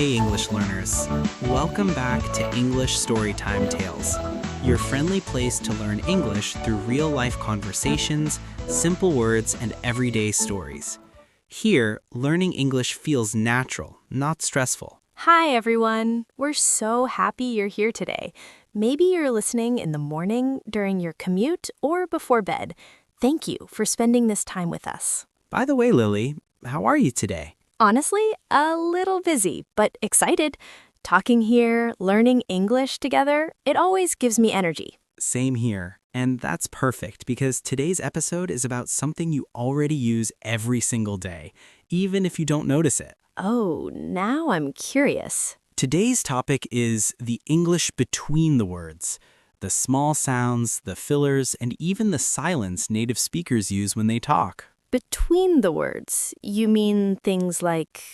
Hey English learners, welcome back to English Storytime Tales, your friendly place to learn English through real-life conversations, simple words, and everyday stories. Here, learning English feels natural, not stressful. Hi, everyone. We're so happy you're here today. Maybe you're listening in the morning, during your commute, or before bed. Thank you for spending this time with us. By the way, Lily, how are you today? Honestly, a little busy, but excited. Talking here, learning English together, it always gives me energy. Same here. And that's perfect because today's episode is about something you already use every single day, even if you don't notice it. Oh, now I'm curious. Today's topic is the English between the words, the small sounds, the fillers, and even the silence native speakers use when they talk. Between the words, you mean things like,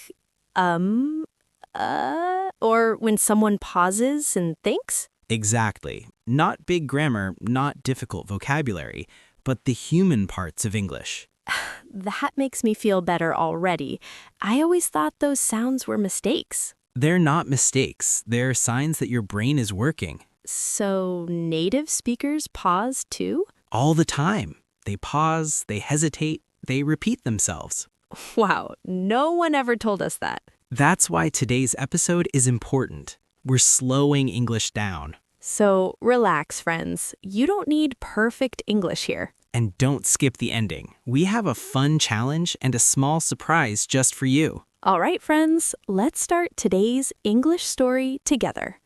or when someone pauses and thinks? Exactly. Not big grammar, not difficult vocabulary, but the human parts of English. That makes me feel better already. I always thought those sounds were mistakes. They're not mistakes. They're signs that your brain is working. So native speakers pause too? All the time. They pause, they hesitate, they repeat themselves. Wow, no one ever told us that. That's why today's episode is important. We're slowing English down. So relax, friends. You don't need perfect English here. And don't skip the ending. We have a fun challenge and a small surprise just for you. All right, friends, let's start today's English story together.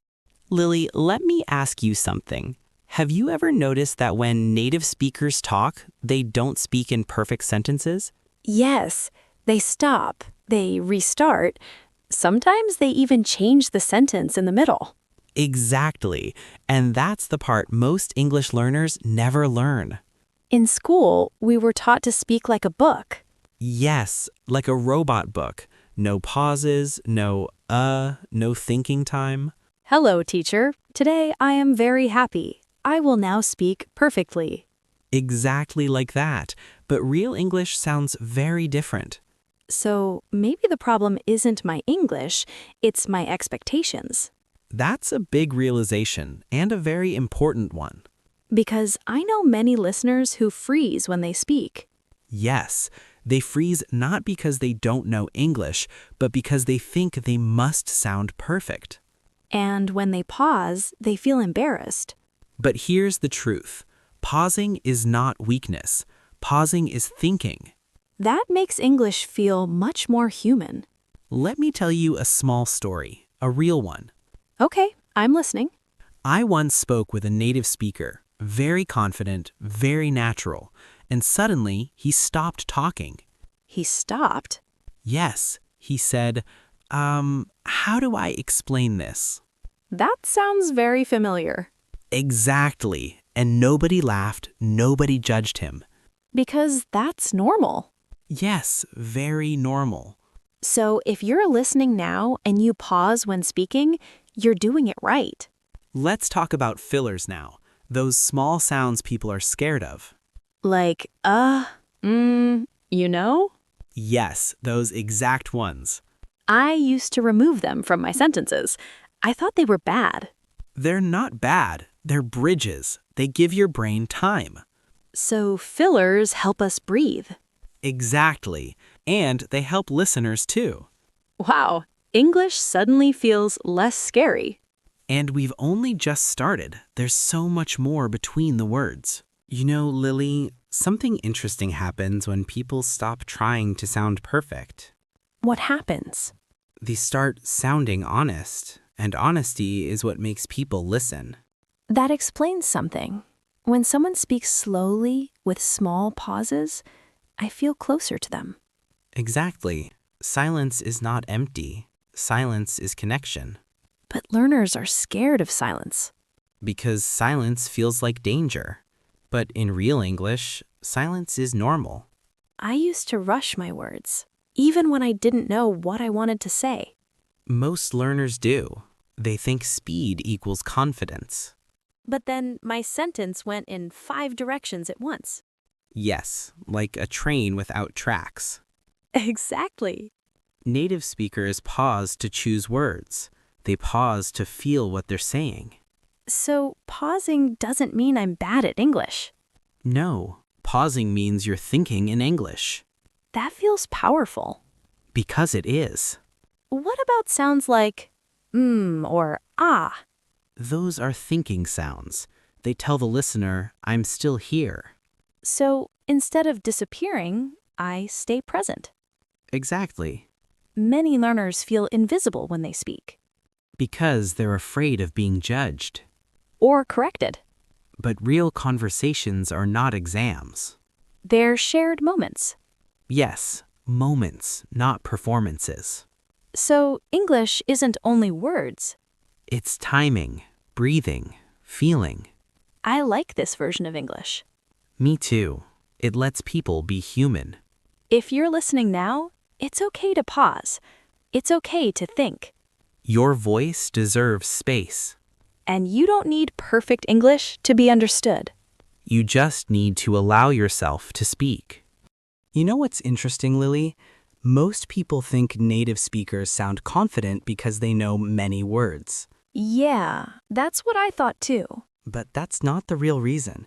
Lily, let me ask you something. Have you ever noticed that when native speakers talk, they don't speak in perfect sentences? Yes, they stop, they restart. Sometimes they even change the sentence in the middle. Exactly. And that's the part most English learners never learn. In school, we were taught to speak like a book. Yes, like a robot book. No pauses, no thinking time. Hello, teacher. Today I am very happy. I will now speak perfectly. Exactly like that. But real English sounds very different. So maybe the problem isn't my English, it's my expectations. That's a big realization and a very important one. Because I know many listeners who freeze when they speak. Yes, they freeze not because they don't know English, but because they think they must sound perfect. And when they pause, they feel embarrassed. But here's the truth. Pausing is not weakness. Pausing is thinking. That makes English feel much more human. Let me tell you a small story, a real one. Okay, I'm listening. I once spoke with a native speaker, very confident, very natural, and suddenly he stopped talking. He stopped. Yes, he said, how do I explain this? That sounds very familiar. Exactly. And nobody laughed, nobody judged him. Because that's normal. Yes, very normal. So if you're listening now and you pause when speaking, you're doing it right. Let's talk about fillers now, those small sounds people are scared of. Like, you know? Yes, those exact ones. I used to remove them from my sentences. I thought they were bad. They're not bad. They're bridges. They give your brain time. So fillers help us breathe. Exactly. And they help listeners too. Wow, English suddenly feels less scary. And we've only just started. There's so much more between the words. You know, Lily, something interesting happens when people stop trying to sound perfect. What happens? They start sounding honest, and honesty is what makes people listen. That explains something. When someone speaks slowly with small pauses, I feel closer to them. Exactly. Silence is not empty. Silence is connection. But learners are scared of silence. Because silence feels like danger. But in real English, silence is normal. I used to rush my words, even when I didn't know what I wanted to say. Most learners do. They think speed equals confidence. But then my sentence went in 5 directions at once. Yes, like a train without tracks. Exactly. Native speakers pause to choose words. They pause to feel what they're saying. So pausing doesn't mean I'm bad at English. No, pausing means you're thinking in English. That feels powerful. Because it is. What about sounds like or ah? Those are thinking sounds. They tell the listener, I'm still here. So instead of disappearing, I stay present. Exactly. Many learners feel invisible when they speak. Because they're afraid of being judged. Or corrected. But real conversations are not exams. They're shared moments. Yes, moments, not performances. So English isn't only words. It's timing, breathing, feeling. I like this version of English. Me too. It lets people be human. If you're listening now, it's okay to pause. It's okay to think. Your voice deserves space. And you don't need perfect English to be understood. You just need to allow yourself to speak. You know what's interesting, Lily? Most people think native speakers sound confident because they know many words. Yeah, that's what I thought too. But that's not the real reason.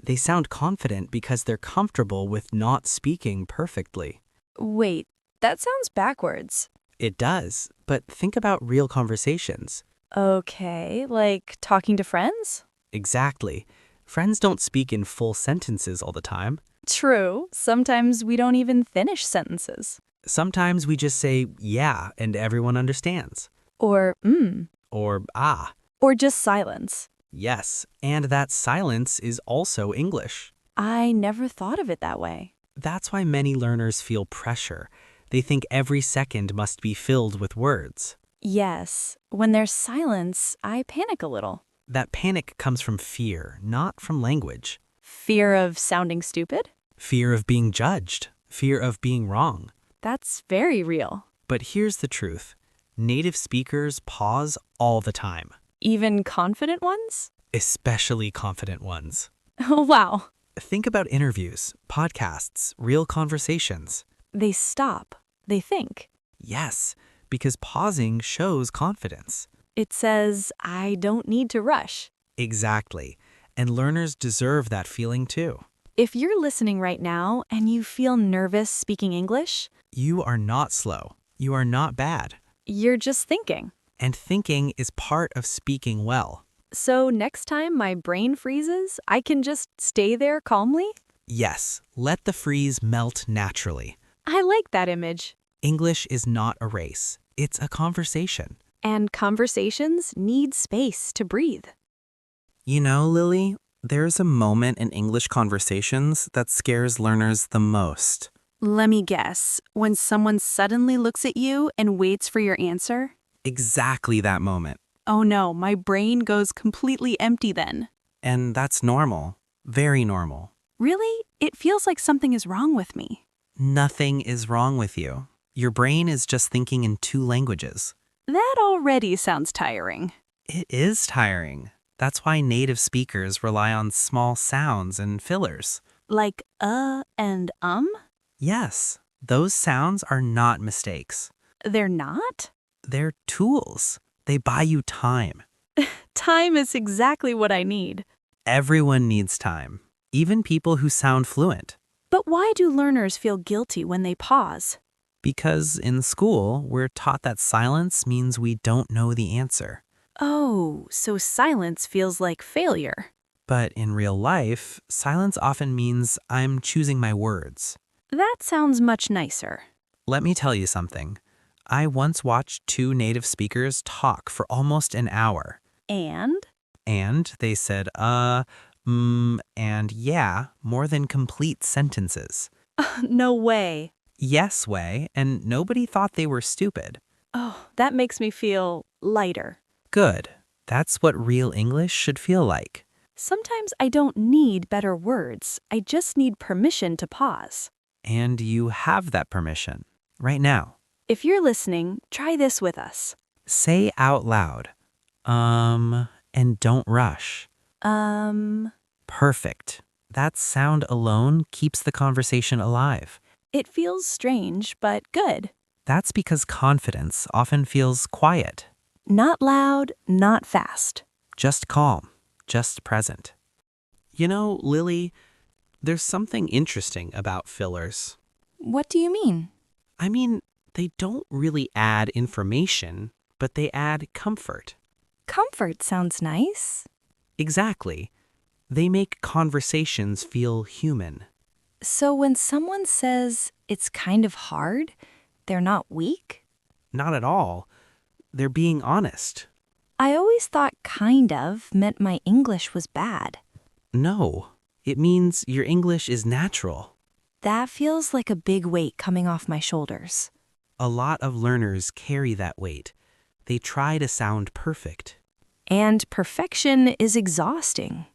They sound confident because they're comfortable with not speaking perfectly. Wait, that sounds backwards. It does, but think about real conversations. Okay, like talking to friends? Exactly. Friends don't speak in full sentences all the time. True, sometimes we don't even finish sentences. Sometimes we just say, yeah, and everyone understands. Or, Or, ah. Or just silence. Yes, and that silence is also English. I never thought of it that way. That's why many learners feel pressure. They think every second must be filled with words. Yes, when there's silence, I panic a little. That panic comes from fear, not from language. Fear of sounding stupid? Fear of being judged. Fear of being wrong. That's very real. But here's the truth. Native speakers pause all the time. Even confident ones? Especially confident ones. Oh, wow. Think about interviews, podcasts, real conversations. They stop. They think. Yes, because pausing shows confidence. It says, I don't need to rush. Exactly. And learners deserve that feeling too. If you're listening right now and you feel nervous speaking English, You are not slow. You are not bad. you're just thinking. And thinking is part of speaking well. So next time my brain freezes, I can just stay there calmly? Yes, let the freeze melt naturally. I like that image. English is not a race. It's a conversation. And conversations need space to breathe. You know, Lily, there's a moment in English conversations that scares learners the most. Let me guess, when someone suddenly looks at you and waits for your answer? Exactly that moment. Oh no, my brain goes completely empty then. And that's normal. Very normal. Really? It feels like something is wrong with me. Nothing is wrong with you. Your brain is just thinking in two languages. That already sounds tiring. It is tiring. That's why native speakers rely on small sounds and fillers. Like and Yes, those sounds are not mistakes. They're not? They're tools. They buy you time. Time is exactly what I need. Everyone needs time, even people who sound fluent. But why do learners feel guilty when they pause? Because in school, we're taught that silence means we don't know the answer. Oh, so silence feels like failure. But in real life, silence often means I'm choosing my words. That sounds much nicer. Let me tell you something. I once watched two native speakers talk for almost an hour. And? And they said, and yeah, more than complete sentences. No way. Yes way, and nobody thought they were stupid. Oh, that makes me feel lighter. Good. That's what real English should feel like. Sometimes I don't need better words. I just need permission to pause. And you have that permission right now. If you're listening, try this with us. Say out loud, and don't rush. Perfect. That sound alone keeps the conversation alive. It feels strange, but good. That's because confidence often feels quiet, Not loud, not fast. just calm, just present. You know, Lily, there's something interesting about fillers. What do you mean? I mean, they don't really add information, but they add comfort. Comfort sounds nice. Exactly. They make conversations feel human. So when someone says it's kind of hard, they're not weak? Not at all. They're being honest. I always thought kind of meant my English was bad. No, it means your English is natural. That feels like a big weight coming off my shoulders. A lot of learners carry that weight. They try to sound perfect. And perfection is exhausting.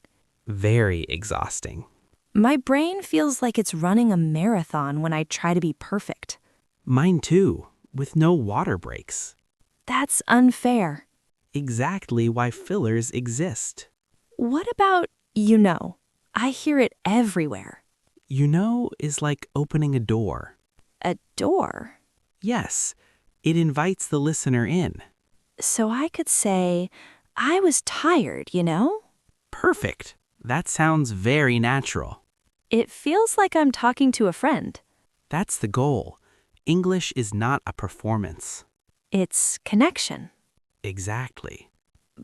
Very exhausting. My brain feels like it's running a marathon when I try to be perfect. Mine too, with no water breaks. That's unfair. Exactly why fillers exist. What about you know? I hear it everywhere. You know is like opening a door. A door. Yes, it invites the listener in. So I could say, I was tired, you know? Perfect. That sounds very natural. It feels like I'm talking to a friend. That's the goal. English is not a performance. It's connection. Exactly.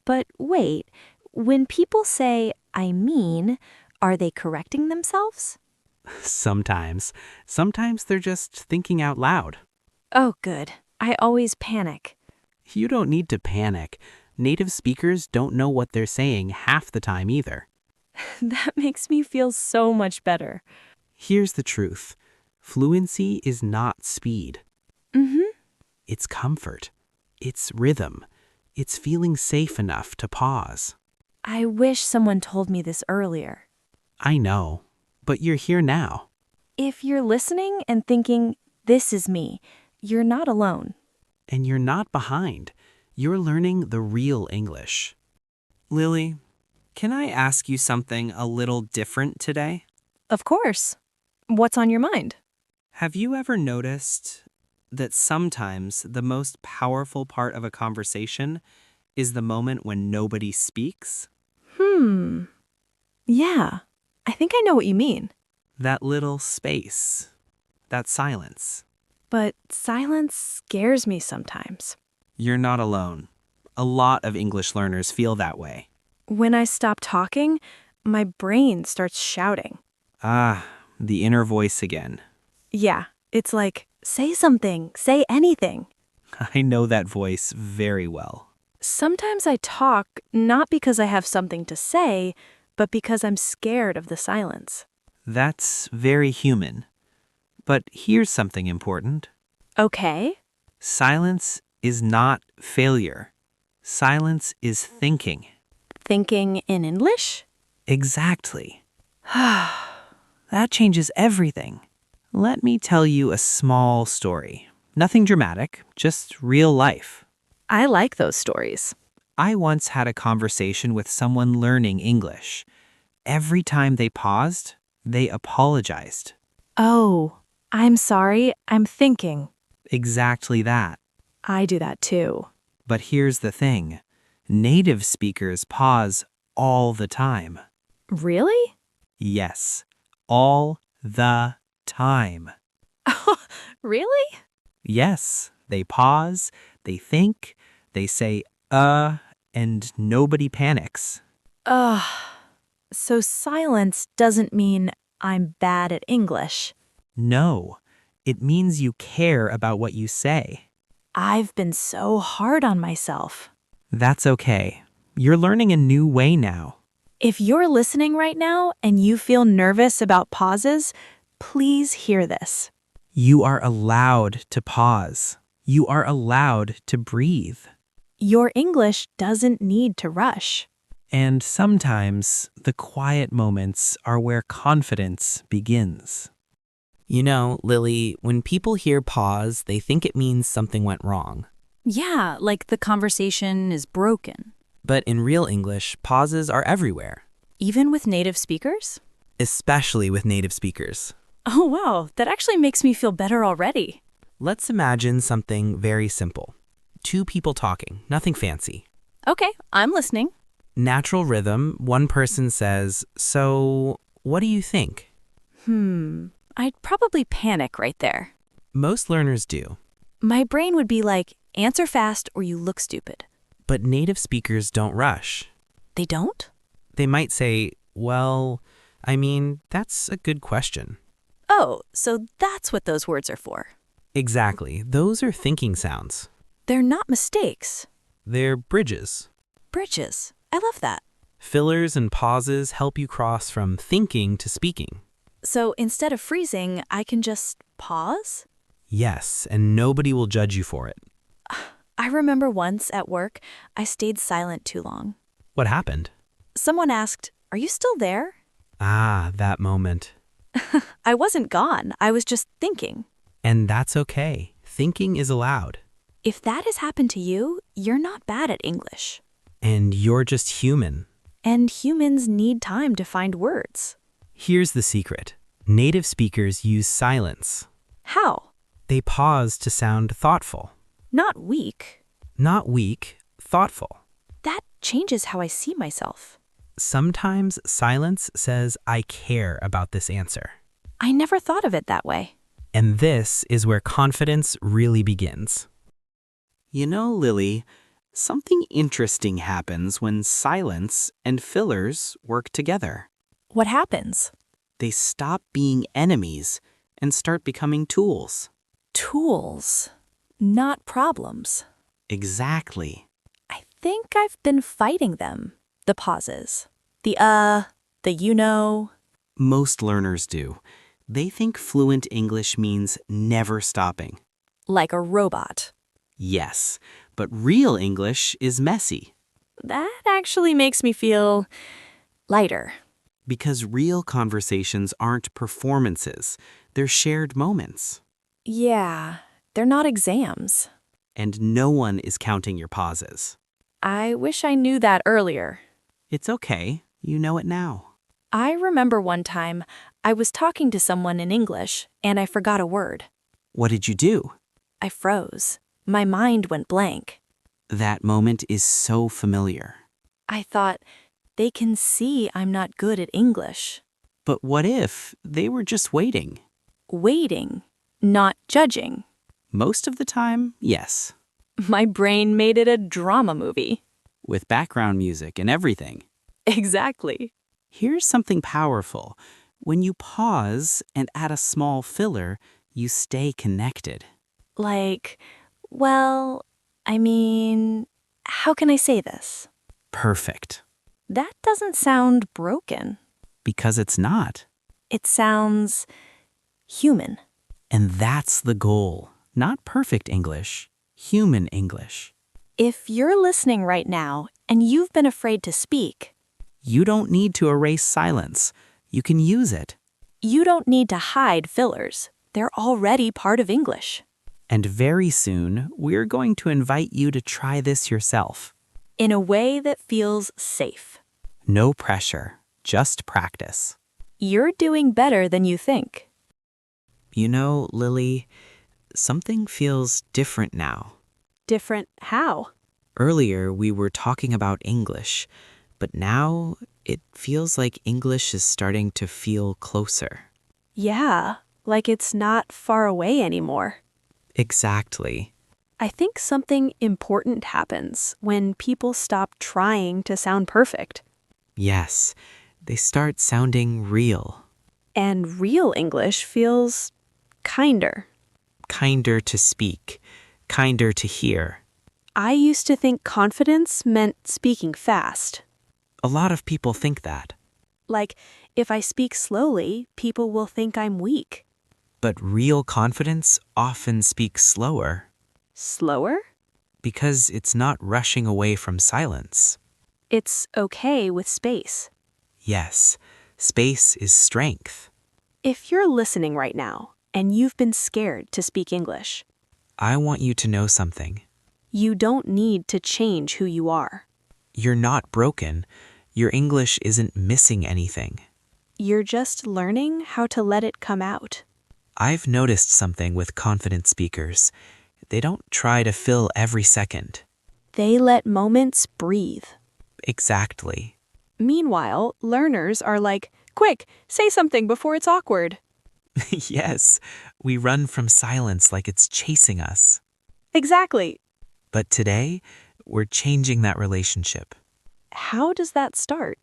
But wait, when people say, I mean, are they correcting themselves? Sometimes. Sometimes they're just thinking out loud. Oh, good. I always panic. You don't need to panic. Native speakers don't know what they're saying half the time either. That makes me feel so much better. Here's the truth. Fluency is not speed. Mm-hmm. It's comfort. It's rhythm. It's feeling safe enough to pause. I wish someone told me this earlier. I know, but you're here now. If you're listening and thinking, this is me, you're not alone. And you're not behind. You're learning the real English. Lily, can I ask you something a little different today? Of course. What's on your mind? Have you ever noticed that sometimes the most powerful part of a conversation is the moment when nobody speaks? Yeah, I think I know what you mean. That little space, that silence. But silence scares me sometimes. You're not alone. A lot of English learners feel that way. When I stop talking, my brain starts shouting. Ah, the inner voice again. Yeah, it's like, say something, say anything. I know that voice very well. Sometimes I talk not because I have something to say, but because I'm scared of the silence. That's very human. But here's something important. Okay. Silence is not failure. Silence is thinking. Thinking in English? Exactly. That changes everything. Let me tell you a small story. Nothing dramatic, just real life. I like those stories. I once had a conversation with someone learning English. Every time they paused, they apologized. Oh, I'm sorry, I'm thinking. Exactly that. I do that too. But here's the thing. Native speakers pause all the time. Really? Yes, all the time. Really? Yes, they pause, they think, they say, and nobody panics. Ugh. So silence doesn't mean I'm bad at English. No, it means you care about what you say. I've been so hard on myself. That's okay. You're learning a new way now. If you're listening right now and you feel nervous about pauses, please hear this. You are allowed to pause. You are allowed to breathe. Your English doesn't need to rush. And sometimes the quiet moments are where confidence begins. You know, Lily, when people hear pause, they think it means something went wrong. Yeah, like the conversation is broken. But in real English, pauses are everywhere, Even with native speakers? especially with native speakers. Oh, wow, that actually makes me feel better already. Let's imagine something very simple. Two people talking, nothing fancy. Okay, I'm listening. Natural rhythm, one person says, "So, what do you think?" I'd probably panic right there. Most learners do, My brain would be like, answer fast or you look stupid. but native speakers don't rush. They don't? They might say, "Well, I mean, that's a good question." Oh, so that's what those words are for. Exactly, those are thinking sounds. They're not mistakes. They're bridges. Bridges. I love that. Fillers and pauses help you cross from thinking to speaking. So instead of freezing, I can just pause? Yes, and nobody will judge you for it. I remember once at work, I stayed silent too long. What happened? Someone asked, "Are you still there?" Ah, that moment. I wasn't gone. I was just thinking. And that's okay. Thinking is allowed. If that has happened to you, you're not bad at English. And you're just human. And humans need time to find words. Here's the secret. Native speakers use silence. How? They pause to sound thoughtful. Not weak. Not weak, thoughtful. That changes how I see myself. Sometimes silence says, "I care about this answer." I never thought of it that way. And this is where confidence really begins. You know, Lily, something interesting happens when silence and fillers work together. What happens? They stop being enemies and start becoming tools. Tools, not problems. Exactly. I think I've been fighting them. The pauses. The you know. Most learners do. They think fluent English means never stopping. Like a robot. Yes, but real English is messy. That actually makes me feel lighter. Because real conversations aren't performances, they're shared moments. Yeah, they're not exams. And no one is counting your pauses. I wish I knew that earlier. It's okay, you know it now. I remember one time I was talking to someone in English and I forgot a word. What did you do? I froze. My mind went blank. That moment is so familiar. I thought, they can see I'm not good at English. But what if they were just waiting? Waiting, not judging. Most of the time, yes. My brain made it a drama movie. With background music and everything. Exactly. Here's something powerful. When you pause and add a small filler, you stay connected. Like, well, I mean, how can I say this? Perfect. That doesn't sound broken. Because it's not. It sounds human. And that's the goal. Not perfect English, human English. If you're listening right now and you've been afraid to speak, You don't need to erase silence. You can use it. you don't need to hide fillers. They're already part of English. And very soon, we're going to invite you to try this yourself. In a way that feels safe. No pressure, just practice. You're doing better than you think. You know, Lily, something feels different now. Different how? Earlier, we were talking about English, but now it feels like English is starting to feel closer. Yeah, like it's not far away anymore. Exactly. I think something important happens when people stop trying to sound perfect. Yes, they start sounding real. And real English feels kinder. Kinder to speak, kinder to hear. I used to think confidence meant speaking fast. A lot of people think that. Like, if I speak slowly, people will think I'm weak. But real confidence often speaks slower Slower? because it's not rushing away from silence. It's okay with space. Yes, space is strength. If you're listening right now and you've been scared to speak English, I want you to know something. you don't need to change who you are. You're not broken. Your English isn't missing anything. You're just learning how to let it come out. I've noticed something with confident speakers. They don't try to fill every second. They let moments breathe. Exactly. Meanwhile, learners are like, quick, say something before it's awkward. Yes, we run from silence like it's chasing us. Exactly. But today, we're changing that relationship. How does that start?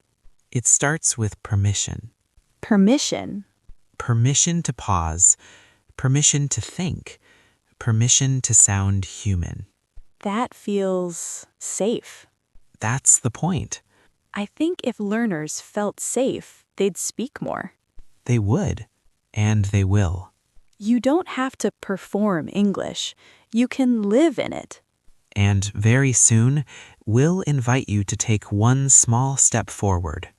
It starts with permission. Permission. Permission to pause, permission to think, permission to sound human. That feels safe. That's the point. I think if learners felt safe, they'd speak more. They would, and they will. You don't have to perform English. You can live in it. And very soon, we'll invite you to take one small step forward.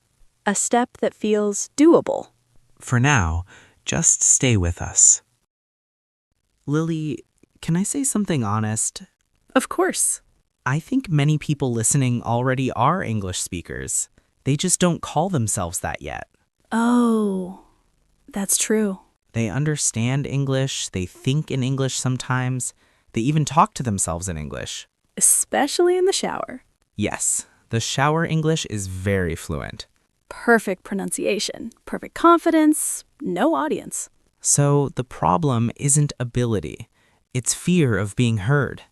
A step that feels doable. For now, just stay with us. Lily, can I say something honest? Of course. I think many people listening already are English speakers. They just don't call themselves that yet. Oh, that's true. They understand English, they think in English sometimes, they even talk to themselves in English. Especially in the shower. Yes, the shower English is very fluent. Perfect pronunciation, perfect confidence, no audience. So the problem isn't ability, it's fear of being heard.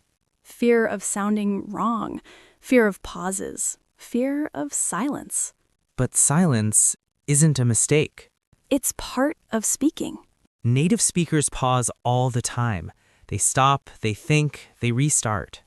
Fear of sounding wrong, fear of pauses, fear of silence. But silence isn't a mistake. It's part of speaking. Native speakers pause all the time. They stop, they think, they restart.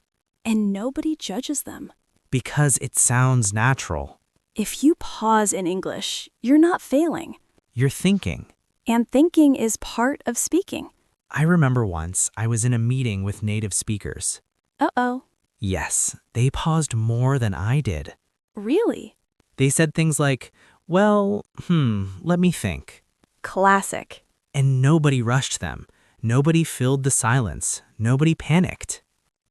And nobody judges them. Because it sounds natural. If you pause in English, you're not failing. You're thinking. And thinking is part of speaking. I remember once I was in a meeting with native speakers. Uh-oh. Yes, they paused more than I did. Really? They said things like, well, let me think. Classic. And nobody rushed them. Nobody filled the silence. Nobody panicked.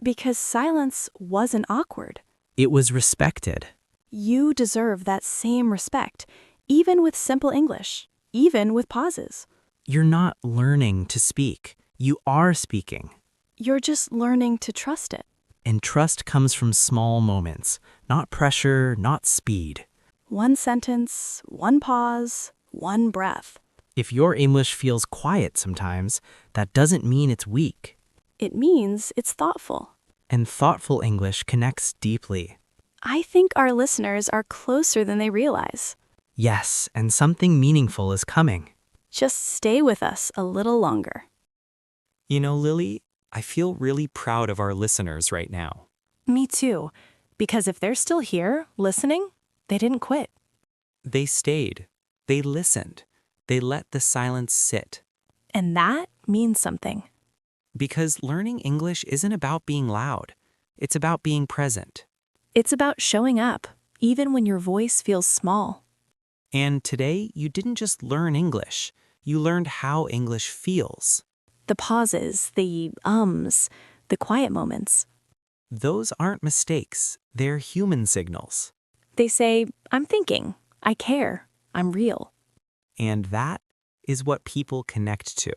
Because silence wasn't awkward. It was respected. You deserve that same respect, even with simple English, even with pauses. You're not learning to speak. You are speaking. You're just learning to trust it. And trust comes from small moments, not pressure, not speed. One sentence, one pause, one breath. If your English feels quiet sometimes, that doesn't mean it's weak. It means it's thoughtful. And thoughtful English connects deeply. I think our listeners are closer than they realize. Yes, and something meaningful is coming. Just stay with us a little longer. You know, Lily, I feel really proud of our listeners right now. Me too. Because if they're still here, listening, they didn't quit. They stayed. They listened. They let the silence sit. And that means something. Because learning English isn't about being loud. It's about being present. It's about showing up, even when your voice feels small. And today, you didn't just learn English. You learned how English feels. The pauses, the ums, the quiet moments. Those aren't mistakes. They're human signals. They say, I'm thinking, I care, I'm real. And that is what people connect to.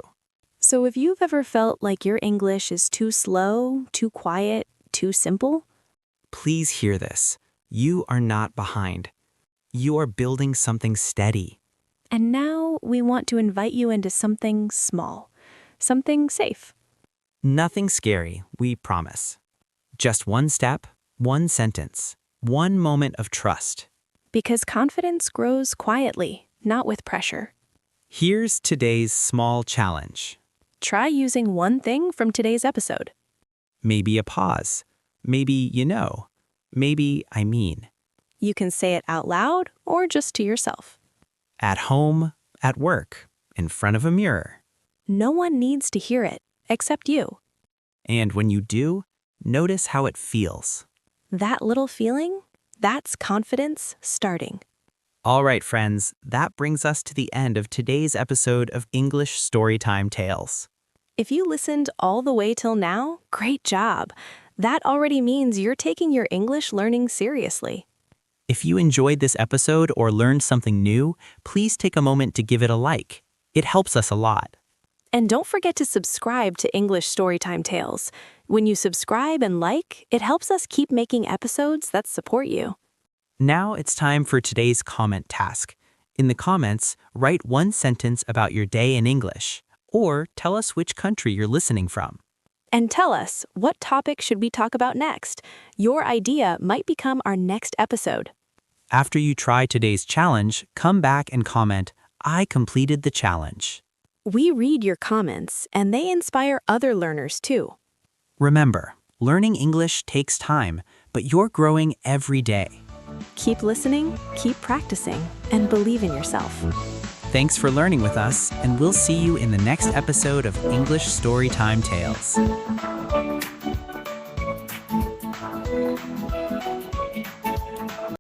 So if you've ever felt like your English is too slow, too quiet, too simple, please hear this. You are not behind. You are building something steady. and now we want to invite you into something small, something safe. Nothing scary, we promise. Just one step, one sentence, one moment of trust. Because confidence grows quietly, not with pressure. Here's today's small challenge. Try using one thing from today's episode. Maybe a pause. Maybe you know. Maybe I mean. You can say it out loud or just to yourself. At home, at work, in front of a mirror. No one needs to hear it except you. And when you do, notice how it feels. That little feeling, that's confidence starting. All right, friends, that brings us to the end of today's episode of English Storytime Tales. If you listened all the way till now, great job. That already means you're taking your English learning seriously. If you enjoyed this episode or learned something new, please take a moment to give it a like. It helps us a lot. And don't forget to subscribe to English Storytime Tales. When you subscribe and like, it helps us keep making episodes that support you. Now it's time for today's comment task. In the comments, write one sentence about your day in English, or tell us which country you're listening from. And tell us, what topic should we talk about next? Your idea might become our next episode. After you try today's challenge, come back and comment, "I completed the challenge." We read your comments, and they inspire other learners too. Remember, learning English takes time, but you're growing every day. Keep listening, keep practicing, and believe in yourself. Thanks for learning with us, and we'll see you in the next episode of English Storytime Tales.